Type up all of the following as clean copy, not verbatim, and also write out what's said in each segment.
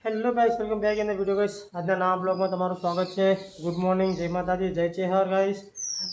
Hello guys, welcome back in the video guys. આજના નવા બ્લોગમાં તમારું સ્વાગત છે. ગુડ મોર્નિંગ, જય માતાજી, જય ચેહર ગાઈસ.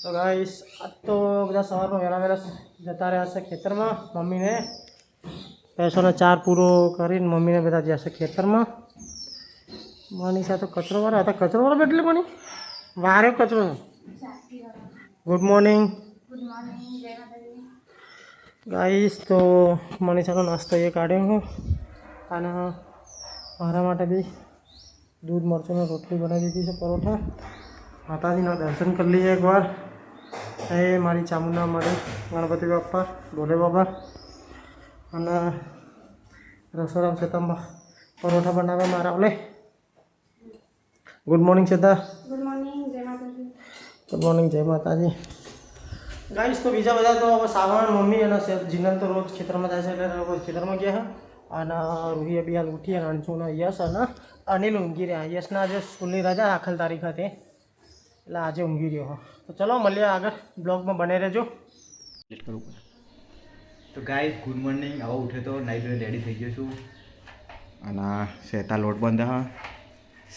તો ગાઈસ આજ તો બધા સવારમાં વહેલા જતા રહ્યા છે ખેતરમાં. મમ્મીને પૈસાનો ચાર પૂરો કરીને મમ્મીને બધા જશે ખેતરમાં. માની સાથે કચરો વાળા હતા, કચરો વાળો એટલે મની વારે કચરો. Good morning guys. તો મનીષાનો નાસ્તો એ કાઢ્યો હું અને મારા માટે બી દૂધ મરચુંની રોટલી બનાવી દીધી છે, પરોઠા. માતાજીના દર્શન કરી લઈએ એકવાર. એ મારી ચામુંડા મારી ગણપતિ બાપા, ભોલે બાબા. અને રસોરામ સીતામાં પરોઠા બનાવે મારા ઓલે. Good morning Sita. Good morning, જય માતાજી. ગુડ મોર્નિંગ, જય માતાજી. ગાઈસ તો બીજા બધા તો સાવણ મમ્મી અને જીનલ તો રોજ ખેતરમાં જાય છે, એટલે રોજ ખેતરમાં ગયા છે. અને રૂહીએ બી હાલ ઉઠી અને અંશુના યશ અને અનિલ ઊંઘી રહ્યા. યશના આજે સ્કૂલની રજા દાખલ તારીખ હતી, એટલે આજે ઊંઘી રહ્યો. તો ચલો મળીએ આગળ બ્લોગમાં બને રહેજો. તો ગાઈસ ગુડ મોર્નિંગ. આવો ઉઠે તો નાઈ ધોઈને રેડી થઈ ગયો છું અને શેતા લોટ બંધ હા.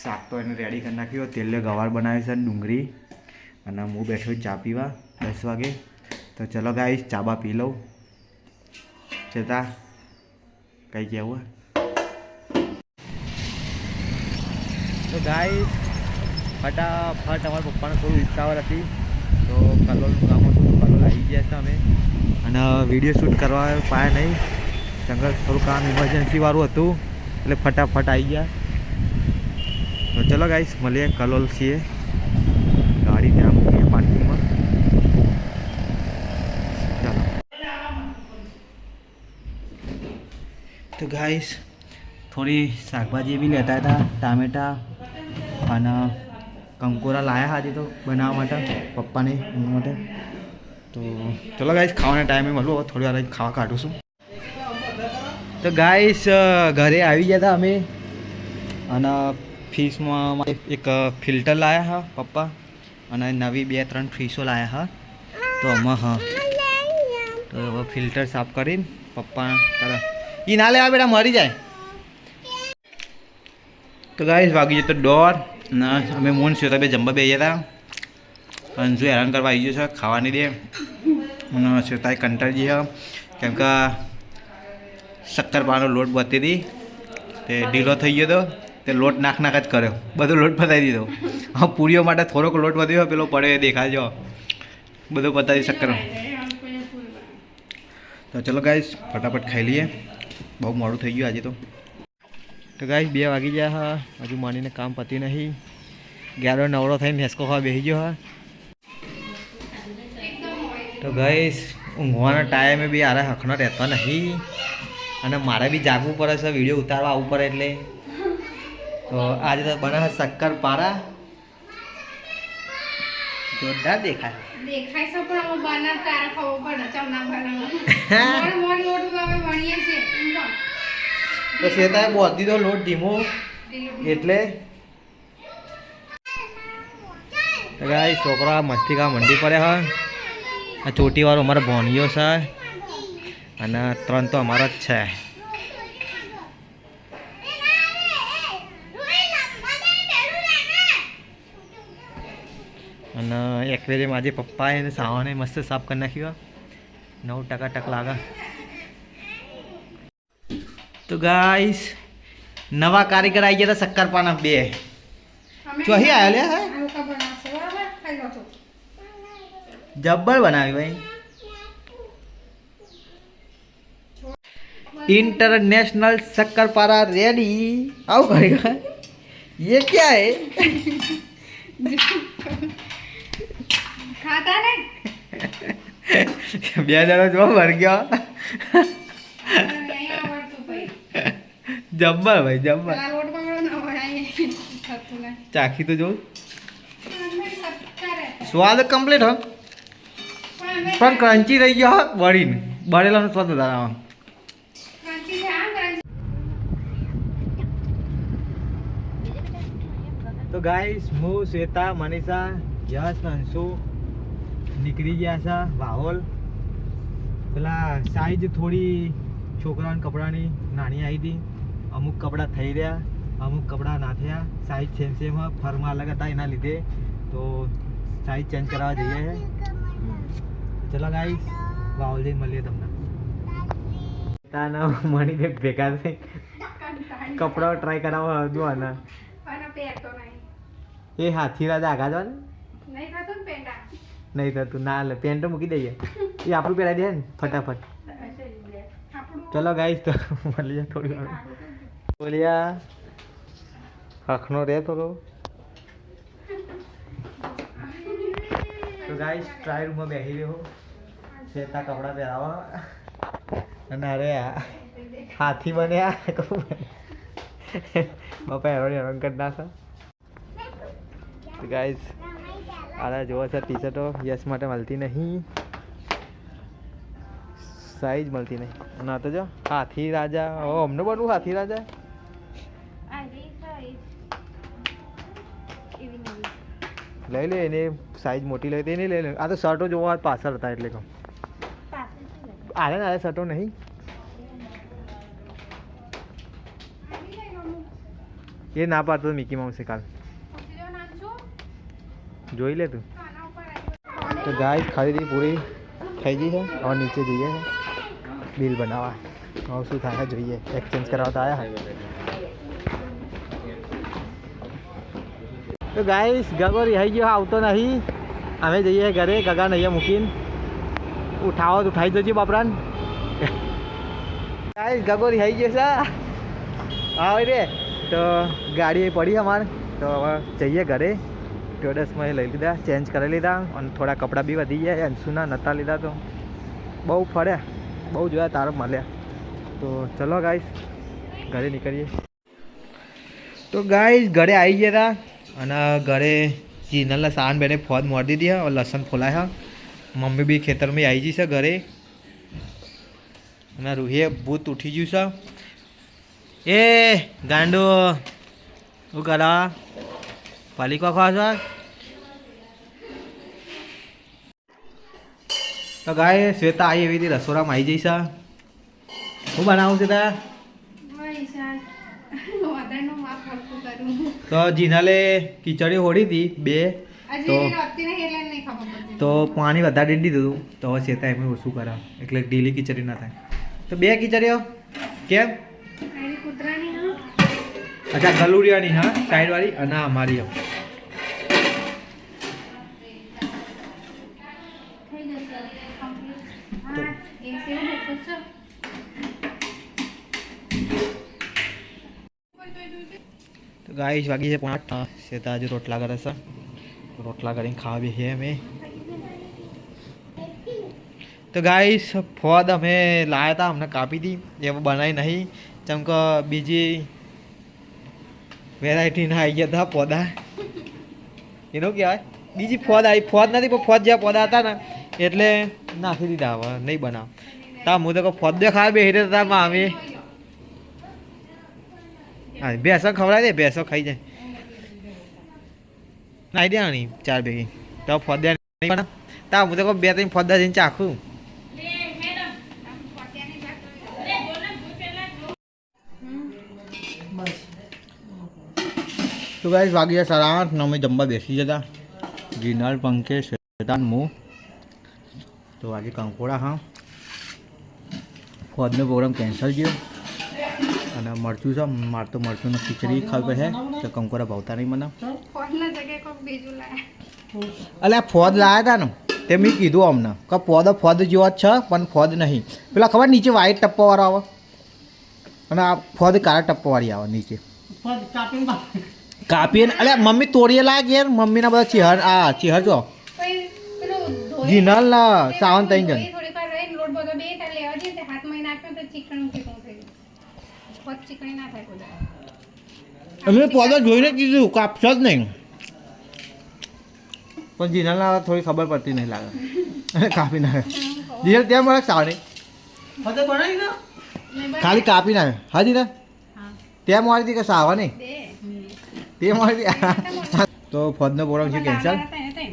શાક તો એને રેડી કરી નાખ્યો. તેલે ગવાર બનાવી છે, ડુંગળી. અને હું બેઠો ચા પીવા 10 વાગે. તો ચલો ગાઈસ ચા બા પી લઉં. શેતા કંઈ કહેવું? તો ગાઈસ ફટાફટ અમારા પપ્પાને થોડું ઉતાવળ હતી, તો કલોલનું કામ હતું. કલોલ આવી ગયા છે અમે, અને વિડીયો શૂટ કરવા પાયા નહીં. જંગલ થોડું કામ ઇમરજન્સી વાળું હતું, એટલે ફટાફટ આવી ગયા. તો ચલો ગાઈસ મળીએ. કલોલ છીએ, ગાડી ત્યાં મૂકીએ પાર્કિંગમાં. ચાલો. તો ગાઈસ થોડી શાકભાજી બી લેતા હતા, ટામેટા અને કંકોરા લાયા આજે તો બનાવવા માટે પપ્પાને એના માટે. તો ચલો ગાઈસ ખાવાના ટાઈમે મળું. હવે થોડી વાર ખાવા કાઢું છું. તો ગાઈસ ઘરે આવી ગયા હતા અમે, અને ફિશમાં એક ફિલ્ટર લાવ્યા હા પપ્પા, અને નવી 2-3 ફિશો લાવ્યા હા. તો આમાં હા, તો હવે ફિલ્ટર સાફ કરીને પપ્પા કરે એ ના લેવા બેટા, મરી જાય. તો ગાઈસ વાગી જતો 1:30 અને અમે મોન શ્વેતા બે જમવા બેસી હતા. અંશુ હેરાન કરવા આવી ગયો છે, ખાવાની દે. અને શ્વેતાએ કંટાળી છે, કેમ કે શક્કરપારાનો લોટ બતી હતી તે ઢીલો થઈ ગયો હતો. તે લોટ નાખ જ કર્યો, બધો લોટ પતાવી દીધો. હા, પૂરીઓ માટે થોડોક લોટ વધ્યો, પેલો પડે દેખાજો, બધો પતાવી શક્કર. તો ચલો ગાઈસ ફટાફટ ખાઈ લઈએ, બહુ મોડું થઈ ગયું આજે તો. તો ગાઈસ 2 વાગી ગયા હા, હજુ માનીને કામ પતી નહીં. ગેરો નવરો થઈને હેસકો ખાવા બેસી ગયો હા. તો ગાઈસ ઊંઘવાના ટાઈમે બી આરે હખનો રહેતો નહીં, અને મારે બી જાગવું પડે છે, વિડીયો ઉતારવા આવવું પડે એટલે. તો આજે તો બનાવે શક્કરપારા, જોરદાર દેખાય છે પણ અમે બનાવતા ખબર પડે ચમના બનાવવા લોટ અમે ભણીએ છીએ. તો શેતાએ બોધી દીધો લોટ ધીમો, એટલે ગાઈસ છોકરા મસ્તી કા મંડી પડે હા. આ ચોટીવાળો અમારો ભોણિયો છે, અને 3 તો અમારા જ છે. અને એક્વેરિયમ આજે પપ્પાએ અને સાવાને મસ્ત સાફ કરી નાખ્યું. 9% લાગે. તો ગાઈસ નવા કારીગર આવી ગયા હતા શક્કરપારા 2. ચોહી આવ્યો લે હા, જબ્બર બનાવી ભાઈ. International shakarpara ready. आओ करेगा ये क्या है? ખાતા ને 2 જણા જો મર ગયો. જબ્બર ભાઈ જબ્બર. લોટ પકડો ના બનાવીએ થતું ને ચાખી તો જો, કરે સ્વાદ કમ્પ્લીટ હો, પણ ક્રન્ચી રહી ગયો હા. બળીને બળેલાનો સ્વાદ વધારે આવે. તો ગાઈસ હું શ્વેતા, મનીષા, યશ, અંશુ નીકળી ગયા છે વાહોલ. પેલા સાઈઝ થોડી છોકરાઓના કપડાની નાની આવી હતી, અમુક કપડાં થઈ રહ્યા, અમુક કપડાં ના થયા સાઈઝ સેમ સેમ ફરમાં અલગ હતા એના લીધે તો સાઈઝ ચેન્જ કરાવવા જઈએ છે ચલો ગાઈસ વાવ જઈને મળીએ તમને તાના મણી બે ભેગા થઈ કપડાં ટ્રાય કરાવવા હતું આના પણ પહેરતો નહીં. એ હાથી રાજા આગા જવા ને નહીં થતું ને પેંડા. નહીં થતું ના લે પેન્ટ તો મૂકી દઈએ એ આપણું પહેરાવી દે ને ફટાફટ આપણું ચલો ગાઈસ તો મળીએ થોડી વાર બોલ્યા હખનો રે થોડો તો ગાઈસ ટ્રાય રૂમમાં બેસી રહ્યો છેતા કપડાં પહેરાવા અને અરે હાથી બન્યા બાપા હેરોન કરી નાખો ગાઈસ આરા જોવો છે ટી શર્ટો યસ માટે મળતી નહીં સાઈઝ મળતી નહીં ના તો જો હાથી રાજા ઓ અમને બનવું હાથી રાજા લઈ લે એને સાઈઝ મોટી લઈ દે નહીં લઈ લે આ તો શર્ટો જોવા પાછળ હતા એટલે કહું આલે ને આલે શર્ટો નહીં એ ના પાડતો મિકી માઉસ કાલ જોઈ લે તું તો ગાય ખરીદી પૂરી થઈ ગઈ છે હવે નીચે જઈએ બિલ બનાવવા હવે શું થાય જોઈએ એક્સચેન્જ કરાવતા આવ્યા તો ગાઈસ ગગો રિહાઈ ગયો આવતો નહીં અમે જઈએ ઘરે ગગા નહીં મૂકીને ઉઠાવો તો ઉઠાઈ જજો બાપરાન ગાઈસ ગગો રિહાઈ ગયો છે આવે રે તો ગાડી પડી અમારે તો હવે જઈએ ઘરે ટ્રેડર્સમાં લઈ લીધા ચેન્જ કરી લીધા અને થોડા કપડાં બી વધી ગયા અંશુના નહોતા લીધા તો બહુ ફર્યા બહુ જોયા તારો મળ્યા તો ચલો ગાઈસ ઘરે નીકળીએ તો ગાઈસ ઘરે આવી ગયા હતા અને ઘરે જીનલના સાન બેને ફોન મોડી દીધી હવે લસણ ફોલાયા મમ્મી બી ખેતરમાં આવી ગઈ છે ઘરે અને રૂહીએ ભૂત ઉઠી ગયું છે એ ગાંડો શું કરા પાલિકા ખાવા છો તો ગાય શ્વેતા આવી એવી રીતે રસોડામાં આવી જઈશ હું બનાવું છે ત્યાં વધારનું માપ હરખું કરું. તો જીનાલે ખીચડી હોડી હતી બે હજી તો રોટલી નહીં એટલે નહીં ખબર પડતી. તો પાણી વધારે દીધું તો હવે શ્વેતા એમ ઓછું કરાવ એટલે ઢીલી ખીચડી ના થાય તો બે ખીચડીઓ કેમ એની કૂતરાની હા. અચ્છા ગલુડિયાની હા સાઈડવાળી અને આ અમારી થઈ જશે complete. હા, એ સેવ દેખો છો. તો ગાઈસ વાગી છે 5 શ્વેતા હજુ રોટલા કરે છે રોટલા કરીને ખાવા બેસીએ અમે તો ગાઈસ ફોદ અમે લાવ્યા હતા અમને કાપી હતી એ બનાવી નહીં જેમ કે બીજી વેરાયટીના આવી ગયા હતા પોદા એનું કહેવાય બીજી ફોદ આવી ફોદ નથી પણ ફોદ જ્યાં પોદા હતા ને એટલે નાખી દીધા હવે નહીં બનાવ તા હું તો કહું ફોદ ખાવા બેસી રહ્યા હતા અમે હા ભેંસો ખવડાવી દે ભેંસો ખાઈ જાય નાઈ દેવાની 4 ભેગી તો ફોદ્યા નહીં બનાવ તા હું તો કહું 2-3 ફોદા જઈને ચાખું તો ગાઈસ વાગી ગયા 8:30 ને અમે જમવા બેસી જતા જીનલ પંકે શેતાન મું તો આજે કંકોડા હા ખોદનો પ્રોગ્રામ કેન્સલ ગયો અને મરચું છે મારે તો મરચુંનો ખીચડી ખાવી પડે તો કંકોડા ભાવતા નહીં મને ફોનના જગ્યાએ કોઈક બીજું લાયા. અલે આ ફોદ લાવ્યા હતા ને તે મેં કીધું અમને કે ફોદ જેવો જ છે પણ ફોદ નહીં પેલા ખબર નીચે વાઈટ ટપ્પાવાળો આવે અને આ ફોદ કાળા ટપ્પાવાળી આવે નીચે કાપીને અલે મમ્મી તોડીએ લાગે યાર મમ્મીના બધા ચેહર જો પછી પેલું ધોઈ- જીનલ ના સાવન ત્રણ જણ થોડીક વાર રહીને લોટ બધો બે તાર લેવા જઈએ તે હાથમાં નાખ્યો તો ચીકણું ચીકણું થઈ ગયું. બહુ ચીકણી ના થાય કોઈ દાડો. અમે પોદો જોઈને કીધું કાપશો જ નહીં પણ જીનલના થોડી ખબર પડતી નહીં લાગે કાપી નાખે જીનલ ત્યાં મળે સાવ નહીં ખાલી કાપી નાખે હા જીનલ ત્યાં મારી હતી કે સાવા નહીં દે. તે મારી તો ફોદનો પ્રોગ્રામ છે કેન્સલ લાવવાના હતા ને તે.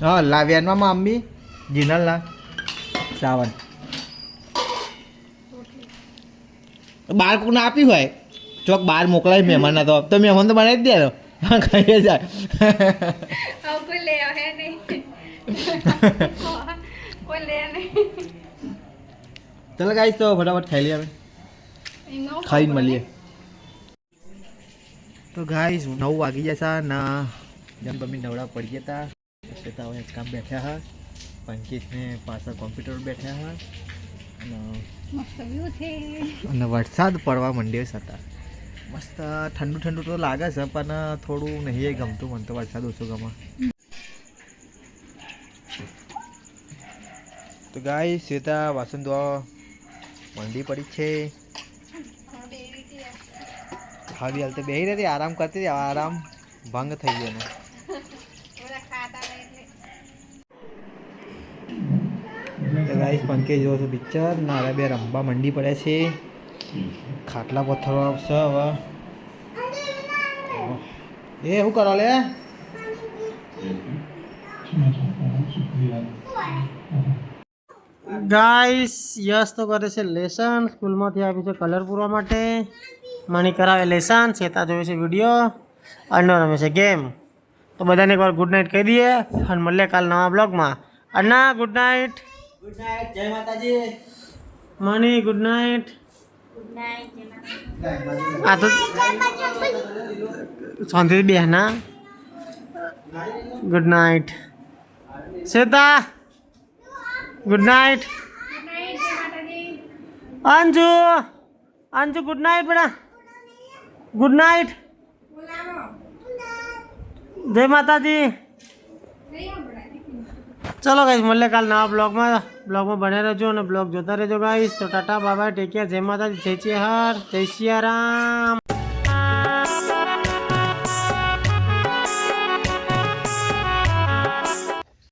હા લાવ્યાનમાં મમ્મી જીનલના સાવન બાળકોને આપી હોય ચોક બહાર મોકલાય મહેમાન ના તો મહેમાન તો બનાવી જ દે ખાઈ જાય હવે કોઈ લે હે નહીં કોઈ લે નહીં ચાલો ગાઈસ તો ફટાફટ ખાઈ લઈએ હવે એનો ખાઈને મળીએ તો ગાઈસ 9 વાગી જશે ના જેમ તમે નવડા પડી ગયા હતા હવે કામ બેઠા હા પંકિત ને પાછા કોમ્પ્યુટર બેઠા હા મસ્ત વ્યૂ છે અને વરસાદ પડવા માંડ્યો છે હતા મસ્ત ઠંડુ ઠંડુ તો લાગે છે પણ થોડું નહીં ગમતું મને તો વરસાદ ઓછો ગમે તો ગાઈસ શ્વેતા વાસણ ધોવા મંડી પડી છે ખાવી હાલ તો બેહી રહી આરામ કરતી હતી આરામ ભંગ થઈ ગયો ને તો ગાઈસ પંકે જો છો પિક્ચર નારા બે રમવા મંડી પડ્યા છે ખાટલા પથ્થરો આવશે હવે એ શું કરો લે ગાઈસ યસ તો કરે છે લેસન સ્કૂલમાંથી આવી છે કલર પૂરવા માટે મણી કરાવે લેસન શ્વેતા જોવે છે વિડીયો અન્નો રમે છે ગેમ તો બધાને એકવાર ગુડ નાઇટ કહી દઈએ અને મળીએ કાલ નવા બ્લોગમાં અન્ના ગુડ નાઇટ જય માતાજી મણી ગુડ નાઇટ આ તો શાંતિથી બેહના good night Shweta good night Anju Anju good night બેટા ગુડ નાઇટ જય માતાજી ચલો ગાઈસ મળીએ કાલ નવા બ્લોગમાં બને રહેજો અને બ્લોગ જોતા રહેજો ગાઈસ તો Tata bye bye take care જય માતાજી જય ચેહર જય સિયારામ